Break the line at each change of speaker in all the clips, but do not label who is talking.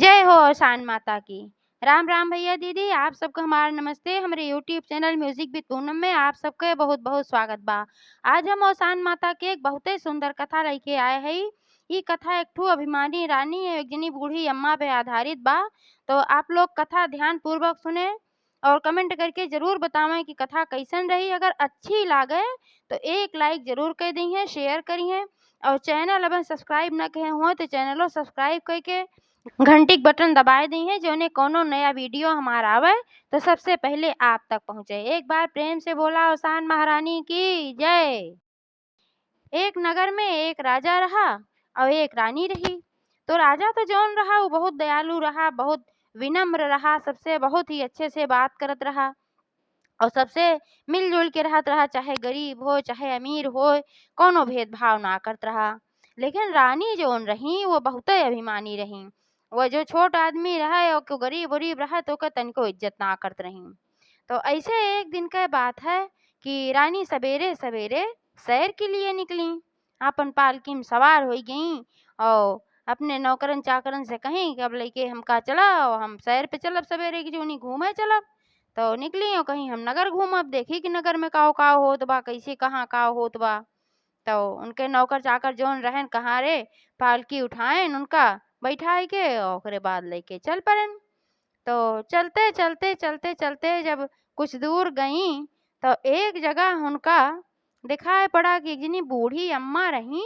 जय हो शान माता की। राम राम भैया दीदी, आप सबको हमारा नमस्ते। हमारे YouTube channel music with Poonam में आप सबके बहुत बहुत स्वागत बा। आज हम ओसान माता के एक बहुत ही सुंदर कथा लेके आए हैं। ये कथा एक ठू अभिमानी रानी एक जनी बूढ़ी अम्मा पे आधारित बा। तो आप लोग कथा ध्यान पूर्वक सुने और कमेंट करके जरूर बतावें कि कथा कैसन रही। अगर अच्छी लागे तो एक लाइक जरूर कर दी है, शेयर करी है और चैनल अगर सब्सक्राइब न कहे हुए तो चैनल सब्सक्राइब करके घंटी के बटन दबाए दी है जो कोनो नया वीडियो हमारा आवे तो सबसे पहले आप तक पहुंचे। एक बार प्रेम से बोला ओसान महारानी की जय। एक नगर में एक राजा रहा और एक रानी रही। तो राजा तो जौन रहा वो बहुत दयालु रहा, बहुत विनम्र रहा, सबसे बहुत ही अच्छे से बात करत रहा और सबसे मिलजुल के रहत रहा, चाहे गरीब हो चाहे अमीर हो, कोनो भेदभाव ना करत रहा। लेकिन रानी जौन रही वो बहुत अभिमानी रही। वो जो छोट आदमी रहा और गरीब उरीब रहा तो तनिको इज्जत ना करत रही। तो ऐसे एक दिन का बात है कि रानी सवेरे सवेरे सैर के लिए निकली। अपन पालकी में सवार हो गई और अपने नौकरन चाकरन से कहीं कि अब लेके हमका चला और हम सैर पे चलब, सवेरे की जोनी घूमे चलब। तो निकली और कहीं हम नगर घूमब, देखी कि नगर में काव काव होत बा, कैसे कहाँ काव होत बा। तो उनके नौकर चाकर जौन रहन कहाँ रे पालकी उठाएन उनका बैठाई के और ओकरे बाद लेके चल पड़न। तो चलते चलते चलते चलते जब कुछ दूर गई तो एक जगह उनका दिखाई पड़ा कि एक जनी बूढ़ी अम्मा रही।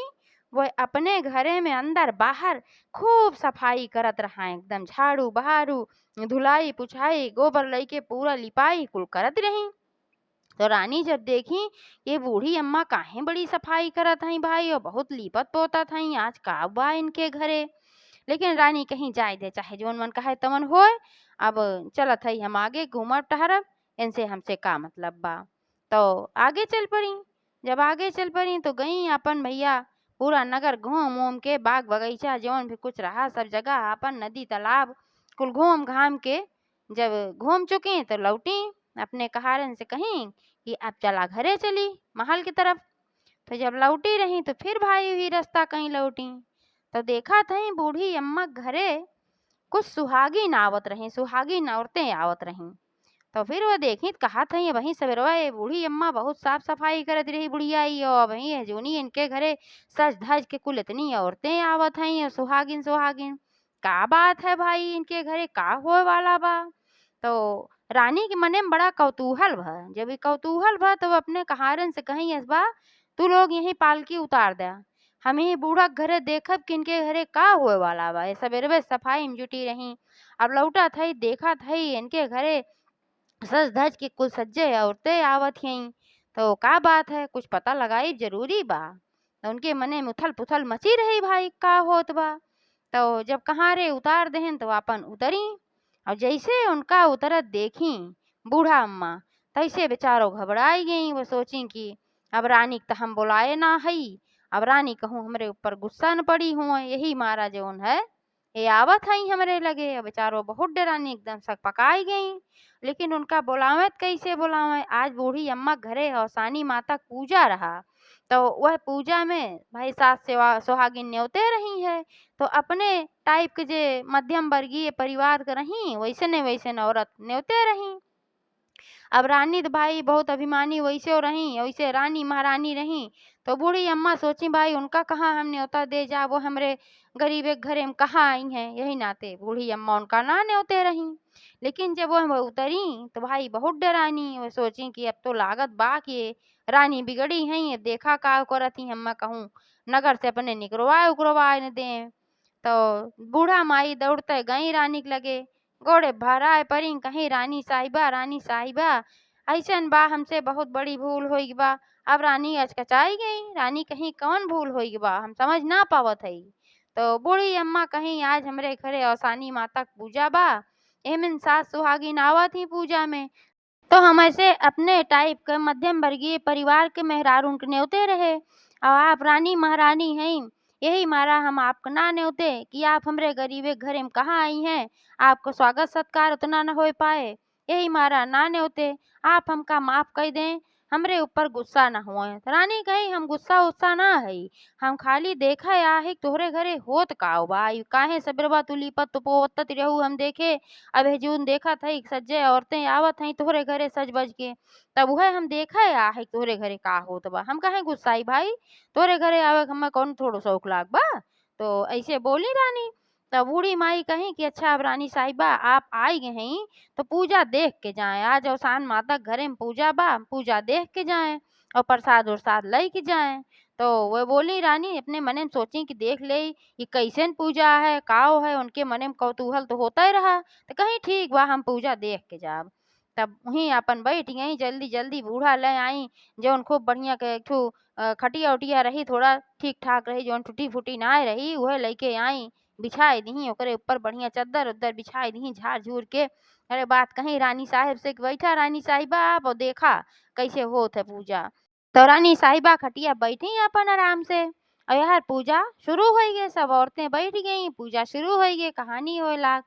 वो अपने घरे में अंदर बाहर खूब सफाई करत रहा, एकदम झाड़ू बहारू धुलाई पुछाई गोबर लेके पूरा लिपाई कुल करत रही। तो रानी जब देखी ये बूढ़ी अम्मा काहे बड़ी सफाई करत हई भाई और बहुत लीपत पोतत हई, आज का बा इनके घरे। लेकिन रानी कहीं जाए दे, चाहे जोन मन कहे तमन होए, अब चलत हई हम आगे घूमब टहरब, इनसे हमसे का मतलब बा। तो आगे चल पड़ी। जब आगे चल पड़ी तो गई अपन भैया पूरा नगर घूम घूम के, बाग बगीचा जौन भी कुछ रहा सब जगह, अपन नदी तालाब कुल घूम घाम के जब घूम चुकी तो लौटी अपने कहारन से कहीं कि अब चला घरे चली महल की तरफ। तो जब लौटी रही तो फिर भाई हुई रास्ता कहीं लौटी तो देखा थी बूढ़ी अम्मा घरे कुछ सुहागिन आवत रही, सुहागिन औरतें आवत रहीं। तो फिर वो देखी तो कहा था वहीं सवेरवा ये बूढ़ी अम्मा बहुत साफ सफाई करत रही बुढ़िया ही, और वहीं है जोनी इनके घरे सज धज के कुल इतनी औरतें आवत हैं और सुहागिन सुहागिन। का बात है भाई, इनके घरे का होए वाला बा। तो रानी के मने में बड़ा कौतूहल भा। जब ये कौतूहल भा तो वो अपने कहारन से कहीं इस बा तू लोग यहीं पालकी उतार दे, हम ही बूढ़ा घरे देखब कि इनके घरे का होए वाला बा। ये सवेरे सफाई में जुटी रही, अब लौटा थई देखा थई इनके घरे सज धज के कुल सज्जे औरतें आवत हहीं। तो का बात है, कुछ पता लगाई जरूरी बा। तो उनके मने में उथल पुथल मची रही भाई का होत बा। तो जब कहाँ रे उतार देहन तो अपन उतरी और जैसे उनका उतरत देखी बूढ़ा अम्मा तैसे बेचारो घबराई गई। वो सोची कि अब रानी तो हम बुलाए ना हई, अब रानी कहूँ हमरे ऊपर गुस्सा न पड़ी हुआ, यही मारा जौन है ये आवत हई हमरे लगे। अब बेचारो बहुत डरानी एकदम सक पकाई गई। लेकिन उनका बुलावत कैसे बुलावे, आज बूढ़ी अम्मा घरे हौसानी माता पूजा रहा। तो वह पूजा में भाई सास सेवा सुहागिन न्योते रही है। तो अपने टाइप के जे मध्यम वर्गीय परिवार के रही वैसे वैसे औरत न्योते रही। अब रानी तो भाई बहुत अभिमानी वैसे रही, वैसे रानी महारानी रही। तो बूढ़ी अम्मा सोची भाई उनका कहाँ हम न्योता दे जा, वो हमरे गरीब एक घरे में कहाँ आई हैं, यही नाते बूढ़ी अम्मा उनका ना न्योते रही। लेकिन जब वह उतरी तो भाई बहुत डरानी, वो सोची कि अब तो लागत बा कि रानी बिगड़ी है, ये देखा का करत ही अम्मा कहूँ नगर से अपने निकलवाए उकरवाए न दे। तो बूढ़ा माई दौड़ते गई रानी के लगे, गोड़े भराए परी कहीं रानी साहिबा ऐसन बा हमसे बहुत बड़ी भूल होई बा। अब रानी अचकचाई गई, रानी कहीं कौन भूल होई बा हम समझ ना पावत हई। तो बूढ़ी अम्मा कहीं आज हमरे घरे औसानी माता के पूजा बा, एमन सास सुहागिन आवत ही पूजा में, तो हम ऐसे अपने टाइप के मध्यम वर्गीय परिवार के मेहरारू के न्योते रहे और आप रानी महारानी हैं, यही मारा हम आपको ना न्योते कि आप हमरे गरीबे घरे में कहाँ आई हैं, आपको स्वागत सत्कार उतना न हो पाए, यही मारा ना न्योते। आप हमका माफ कर दें, हमरे ऊपर गुस्सा न होए। त रानी कही हम गुस्सा उस्सा ना हई, हम खाली देखे आहे तोहरे घरे होत काऊ बा, ई काहे सबेरवा तू लिपत पोतत रहू हम देखे, अब हेजून देखत हई सज्जे औरतें आवत हई तोहरे घरे सज बज के, तब उहे हम देखे आहे तोहरे घरे का होत बा, हम काहे गुस्साई भाई, तोहरे घरे आवे के हमें कौन थोड़ो शौक लाग बा। तो ऐसे बोली रानी। तब बूढ़ी माई कही कि अच्छा अब रानी साहिबा आप आई गए हैं तो पूजा देख के जाएं, आज अवसान माता के घरे में पूजा बा, पूजा देख के जाएं और प्रसाद उरसाद लई के जाएं। तो वह बोली रानी अपने मने में सोची कि देख ले ये कैसन पूजा है काओ है, उनके मने में कौतूहल तो होता ही रहा। तो कहीं ठीक बा हम पूजा देख के जाब। तब वहीं अपन बैठ गई, जल्दी जल्दी बूढ़ा ले आई जौन खूब बढ़िया के एक ठो खटिया उटिया रही थोड़ा ठीक ठाक रही, जौन टूटी फूटी ना रही वह लेके आई, बिछाई दीं ओकरे ऊपर बढ़िया चद्दर उद्दर बिछाई दीं झाड़ झूर के। अरे बात कहीं रानी साहब से कि बैठा रानी साहिबा आप और देखा कैसे होत है पूजा। तो रानी साहिबा खटिया बैठी अपन आराम से और यार पूजा शुरू हो गई, सब औरतें बैठ गई, पूजा शुरू हो गई, कहानी होए लाग।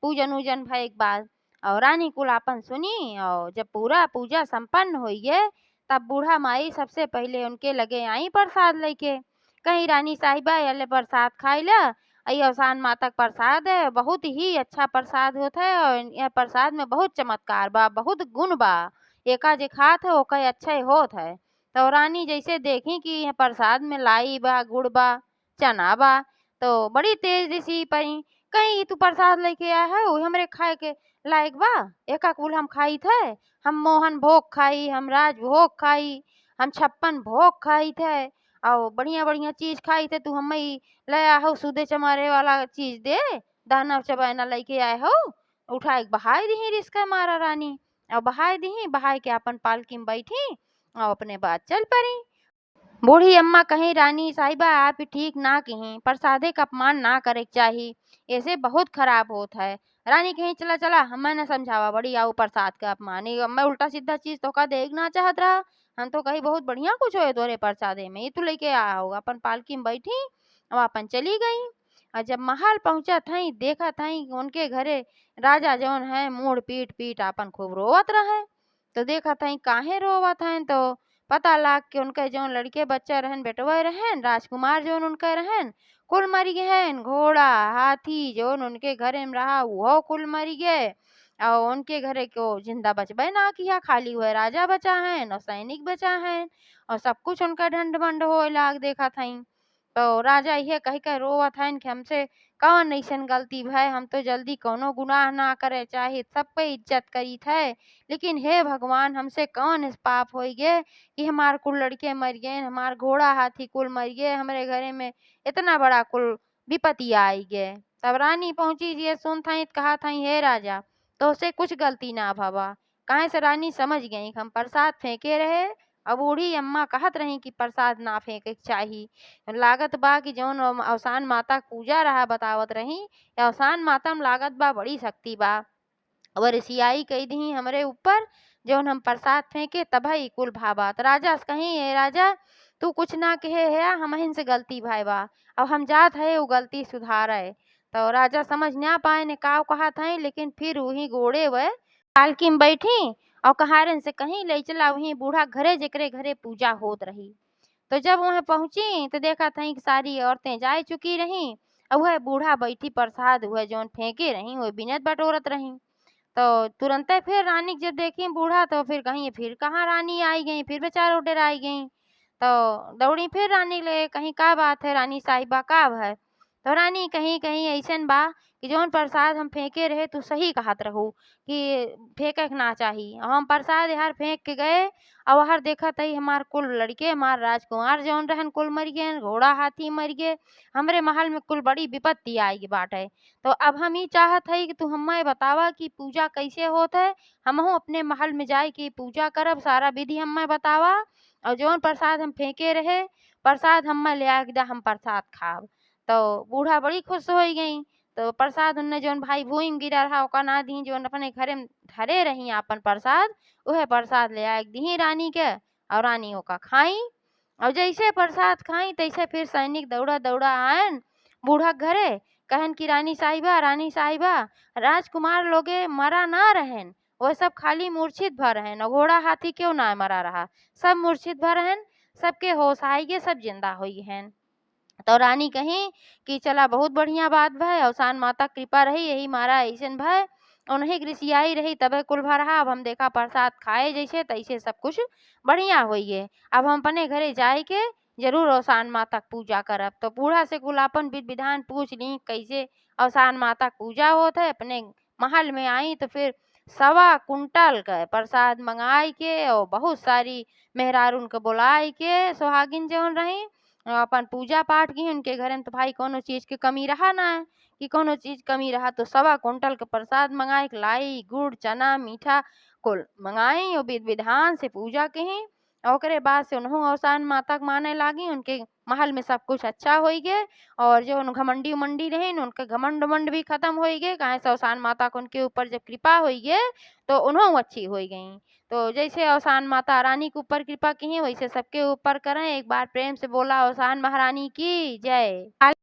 पूजन उजन भए के बाद और रानी कुल आपन सुनी और जब पूरा पूजा संपन्न हो गए तब बूढ़ा माई सबसे पहले उनके लगे आई प्रसाद लेके। कहीं रानी साहिबा ये प्रसाद खाई ला, ये अवसान माता का प्रसाद है, बहुत ही अच्छा प्रसाद होता है और यह प्रसाद में बहुत चमत्कार बा, बहुत गुण बा, एका जे खात है ओका अच्छा ही होत है। तो रानी जैसे देखी कि यह प्रसाद में लाई बा गुड़ बा चना बा तो बड़ी तेज ऋषि परी, कहीं तू प्रसाद लेके आया है वो हमरे खाए के लायक बा, एका कुल हम खाई थे, हम मोहन भोग खाई, हम राज भोग खाई, हम 56 भोग खाई थे और बढ़िया बढ़िया चीज खाई थे, तू हमें लया हो सूदे चमारे वाला चीज दे, दाना चबाना लेके आए हो, उठा के बहाई दी रिस्का मारा रानी और बहाई दी, बहाई के अपन पालकी में बैठी और अपने बात चल पड़ी। बूढ़ी अम्मा कहीं रानी साहिबा आप ही ठीक ना कहीं, प्रसादे का अपमान ना करे के चाहिए, ऐसे बहुत खराब होता है। रानी कहीं चला चला हमें न समझावा बड़ी आओ प्रसाद का अपमान, ये मैं उल्टा सीधा चीज तो का देखना चाहत रहा, हम तो कहीं बहुत बढ़िया कुछ होए तोरे प्रसादे में, ये तू लेके आया होगा। अपन पालकी में बैठी और अपन चली गई और जब महल पहुंचा थई देखा थई उनके घरे राजा जौन है मूड पीट पीट अपन खूब रोवत रहे। तो देखा थई काहे रोवत हैं तो पता लाग के उनके जौन लड़के बच्चा रहन बेटवा रहन राजकुमार जौन उनके रहन कुल मर गए, घोड़ा हाथी जौन उनके घरे में रहा वो कुल मर गए और उनके घरे को जिंदा बचबे ना किया, खाली हुए राजा बचा है और सैनिक बचा है और सब कुछ उनका ढंड बंड हो लाग देखा थई। तो राजा ये कह के रोवत हन कि हमसे कौन ऐसन गलती भय, हम तो जल्दी कोनो गुनाह ना करे चाहे सब पे इज्जत करी थे, लेकिन हे भगवान हमसे कौन इस पाप हो गए कि हमार कुल लड़के मर गए, हमार घोड़ा हाथी कुल मर गए, हमारे घरे में इतना बड़ा कुल विपत्ति आई गए। तब रानी पहुंची ये सुन थी कहा थी हे राजा तो से कुछ गलती ना भवा, काहे से रानी समझ गई कि हम प्रसाद फेंके रहे, अब बूढ़ी अम्मा कहत रही कि प्रसाद ना फेंके के चाही, लागत बा कि जौन अवसान माता के पूजा रहा बतावत रही, अवसान माता में लागत बा बड़ी शक्ति बा और रिसियाई कही दी हमरे ऊपर जौन हम प्रसाद फेंके तभी कुल भाबात। राजा से कहीं है राजा तू कुछ ना कहे है हमहिन से गलती भाई बा, अब हम जात है वो गलती सुधारे। तो राजा समझ ना पाए ने काव कहा था, लेकिन फिर वही गोड़े वे पालकी में बैठी और कहारन से कहीं ले चला वहीं बूढ़ा घरे जेकरे घरे पूजा होत रही। तो जब वहाँ पहुंची तो देखा था कि सारी औरतें जा चुकी रहीं और वह बूढ़ा बैठी प्रसाद वह जौन फेंके रही वह बिनत बटोरत रही। तो तुरंत फिर रानी जब देखी बूढ़ा तो फिर कहीं फिर कहाँ रानी आई गई, फिर बेचारो डर आई गई। तो दौड़ी फिर रानी ले कहीं का बात है रानी साहिबा का है। तो रानी कहीं कहीं ऐसन बा कि जौन प्रसाद हम फेंके रहे तू सही कहत रहू कि फेंके के ना चाहिए, हम प्रसाद यार फेंक के गए और हर देखा तही हमार कुल लड़के हमार राजकुमार जौन रहन कुल मर गए, घोड़ा हाथी मर गए, हमरे महल में कुल बड़ी विपत्ति आई बाटे। तो अब हम ही चाहत है कि तू हमें बतावा कि पूजा कैसे होत है, हमहू अपने महल में जाए कि पूजा करब, सारा विधि हमें बतावा और जौन प्रसाद हम फेंके रहे प्रसाद हमें ले आके दा हम प्रसाद खाब। तो बूढ़ा बड़ी खुश हो गई। तो प्रसाद उनने जौन भाई भूई में गिरा रहा ओका ना दी, जौन अपने घरे में धरे रही अपन प्रसाद वह प्रसाद ले आके दी रानी के और रानी ओका खाई और जैसे प्रसाद खाई तैसे फिर सैनिक दौड़ा दौड़ा आयन बूढ़ा के घरे कहन कि रानी साहिबा राजकुमार लोगे मरा ना रहन वह सब खाली मूर्छित भ रहन, और घोड़ा हाथी क्यों ना मरा रहा, सब मूर्छित भ रहन, सबके होश आई गे, सब जिंदा होई हैं। तो रानी कहीं कि चला बहुत बढ़िया बात भय, अवसान माता कृपा रही, यही मारा ऐसन भय, उन्हें ग्रिसियाई रही तबे कुल भरहा। अब हम देखा प्रसाद खाए जैसे तैसे सब कुछ बढ़िया होई गे। अब हम अपने घरे जाए के जरूर अवसान माता के पूजा करब। तो बूढ़ा से कुल अपन विधि विधान पूछ ली कैसे अवसान माता की पूजा होत है। अपने महल में आई तो फिर 1.25 कुंटल का प्रसाद मंगाई के और बहुत सारी मेहरारून के बुलाई के सुहागिन जौन रही अपन पूजा पाठ की। उनके घर में तो भाई कोनो चीज की कमी रहा ना है कि कोनो चीज कमी रहा, तो 1.25 कुंटल का प्रसाद मंगाए के लाई, गुड़ चना मीठा कुल मंगाई और विधि विधान से पूजा की। और ओकरे बाद से उन्हों अवसान माता के माने लागी। उनके महल में सब कुछ अच्छा हो गए, और जो उन घमंडी उमंडी रहे उनके घमंड उमंड भी खत्म हो गए। कहाँ से अवसान माता को उनके ऊपर जब कृपा हो गए तो उन्हों अच्छी हो गई। तो जैसे अवसान माता रानी के ऊपर कृपा की है वैसे सबके ऊपर करें। एक बार प्रेम से बोला अवसान महारानी की जय।